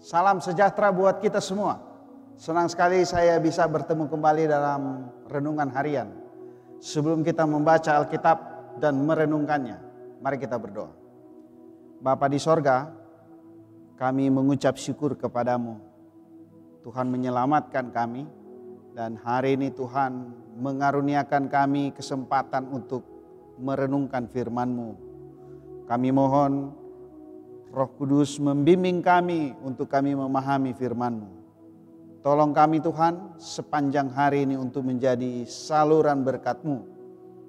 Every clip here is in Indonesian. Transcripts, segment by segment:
Salam sejahtera buat kita semua. Senang sekali saya bisa bertemu kembali dalam renungan harian. Sebelum kita membaca Alkitab dan merenungkannya, mari kita berdoa. Bapa di sorga, kami mengucap syukur kepadamu. Tuhan menyelamatkan kami dan hari ini Tuhan mengaruniakan kami kesempatan untuk merenungkan firman-Mu. Kami mohon Roh Kudus membimbing kami untuk kami memahami firman-Mu. Tolong kami Tuhan sepanjang hari ini untuk menjadi saluran berkat-Mu.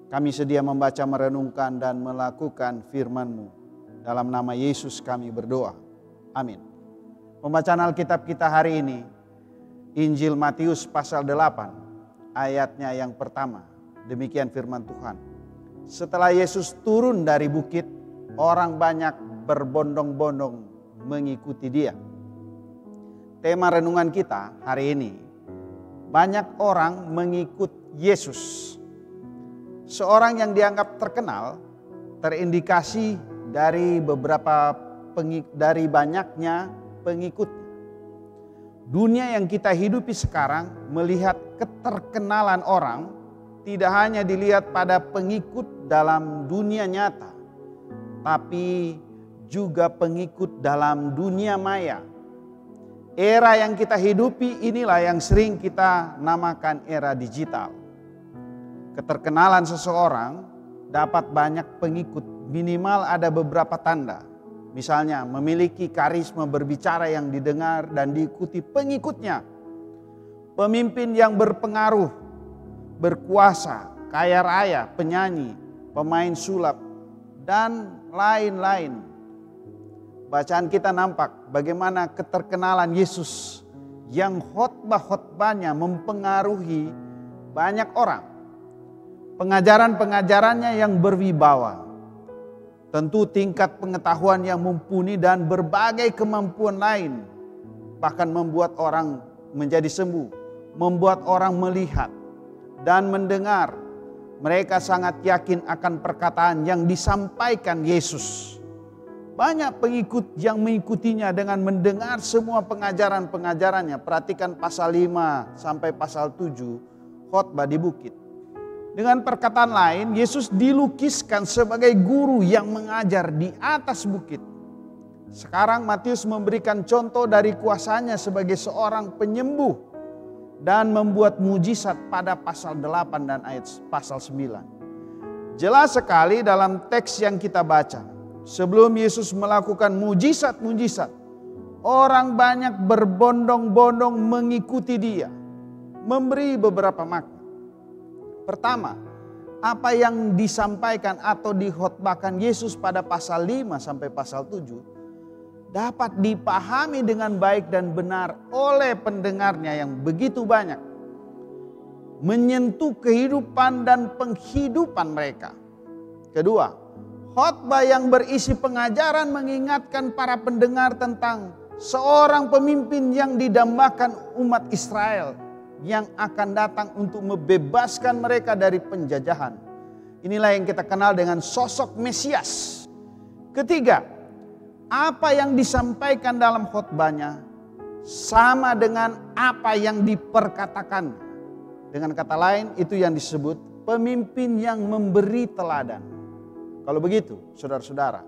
Kami sedia membaca, merenungkan dan melakukan firman-Mu. Dalam nama Yesus kami berdoa. Amin. Pembacaan Alkitab kita hari ini, Injil Matius pasal 8 ayatnya yang pertama. Demikian firman Tuhan. Setelah Yesus turun dari bukit, orang banyak berbondong-bondong mengikuti Dia. Tema renungan kita hari ini, banyak orang mengikut Yesus. Seorang yang dianggap terkenal terindikasi dari banyaknya pengikutnya. Dunia yang kita hidupi sekarang melihat keterkenalan orang tidak hanya dilihat pada pengikut dalam dunia nyata, tapi juga pengikut dalam dunia maya. Era yang kita hidupi inilah yang sering kita namakan era digital. Keterkenalan seseorang dapat banyak pengikut, minimal ada beberapa tanda. Misalnya memiliki karisma berbicara yang didengar dan diikuti pengikutnya. Pemimpin yang berpengaruh, berkuasa, kaya raya, penyanyi, pemain sulap, dan lain-lain. Bacaan kita nampak bagaimana keterkenalan Yesus yang khotbah-khotbahnya mempengaruhi banyak orang. Pengajaran-pengajarannya yang berwibawa. Tentu tingkat pengetahuan yang mumpuni dan berbagai kemampuan lain. Bahkan membuat orang menjadi sembuh. Membuat orang melihat dan mendengar. Mereka sangat yakin akan perkataan yang disampaikan Yesus. Banyak pengikut yang mengikutinya dengan mendengar semua pengajaran-pengajarannya. Perhatikan pasal 5 sampai pasal 7 khotbah di bukit. Dengan perkataan lain, Yesus dilukiskan sebagai guru yang mengajar di atas bukit. Sekarang Matius memberikan contoh dari kuasanya sebagai seorang penyembuh dan membuat mujizat pada pasal 8 dan ayat pasal 9. Jelas sekali dalam teks yang kita baca, sebelum Yesus melakukan mujizat-mujizat, orang banyak berbondong-bondong mengikuti Dia, memberi beberapa makna. Pertama, apa yang disampaikan atau dikhotbahkan Yesus pada pasal 5 sampai pasal 7 dapat dipahami dengan baik dan benar oleh pendengarnya yang begitu banyak. Menyentuh kehidupan dan penghidupan mereka. Kedua, khotbah yang berisi pengajaran mengingatkan para pendengar tentang seorang pemimpin yang didambakan umat Israel yang akan datang untuk membebaskan mereka dari penjajahan. Inilah yang kita kenal dengan sosok Mesias. Ketiga, apa yang disampaikan dalam khotbahnya sama dengan apa yang diperkatakan. Dengan kata lain, itu yang disebut pemimpin yang memberi teladan. Kalau begitu, saudara-saudara,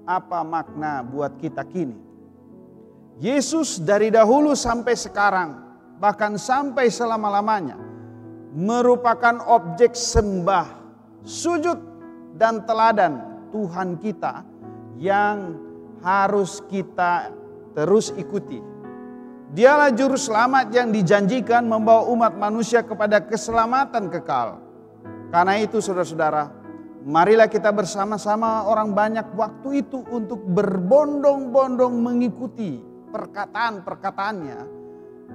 apa makna buat kita kini? Yesus dari dahulu sampai sekarang, bahkan sampai selama-lamanya, merupakan objek sembah, sujud dan teladan Tuhan kita yang harus kita terus ikuti. Dialah juru selamat yang dijanjikan membawa umat manusia kepada keselamatan kekal. Karena itu saudara-saudara, marilah kita bersama-sama orang banyak waktu itu untuk berbondong-bondong mengikuti perkataan-perkataannya.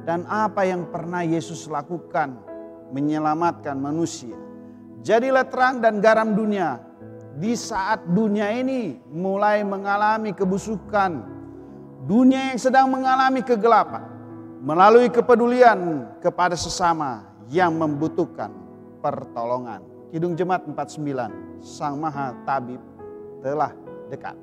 Dan apa yang pernah Yesus lakukan menyelamatkan manusia. Jadilah terang dan garam dunia. Di saat dunia ini mulai mengalami kebusukan. Dunia yang sedang mengalami kegelapan. Melalui kepedulian kepada sesama yang membutuhkan pertolongan. Kidung Jemaat 49, Sang Maha Tabib telah dekat.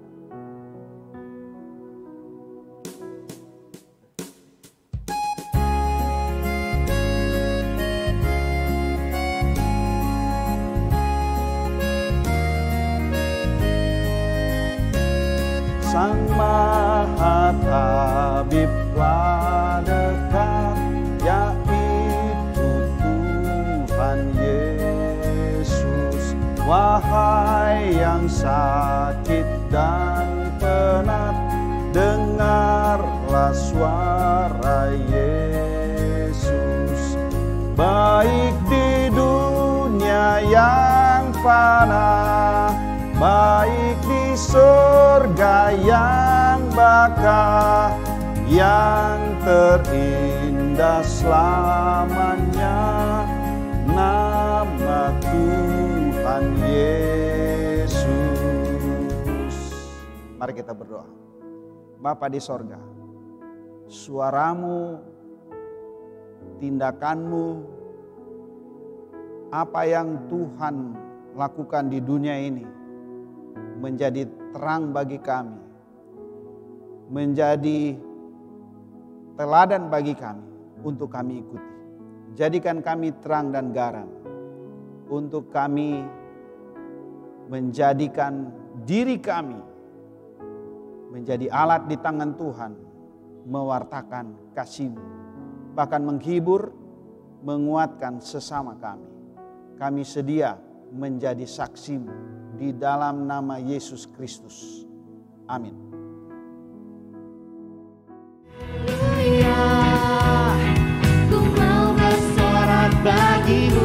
Sang Maha Tabiblah dekat, yaitu Tuhan Yesus. Wahai yang sakit dan penat, dengarlah suara Yesus. Baik di dunia yang fana, baik di surga yang baka, yang terindah selamanya nama Tuhan Yesus. Mari kita berdoa. Bapa di sorga, suaramu, tindakanmu, apa yang Tuhan lakukan di dunia ini menjadi terang bagi kami, menjadi teladan bagi kami untuk kami ikuti. Jadikan kami terang dan garam untuk kami menjadikan diri kami menjadi alat di tangan Tuhan, mewartakan kasih-Mu, bahkan menghibur, menguatkan sesama kami. Kami sedia menjadi saksi-Mu di dalam nama Yesus Kristus. Amin. Ku mau bersorak bagimu.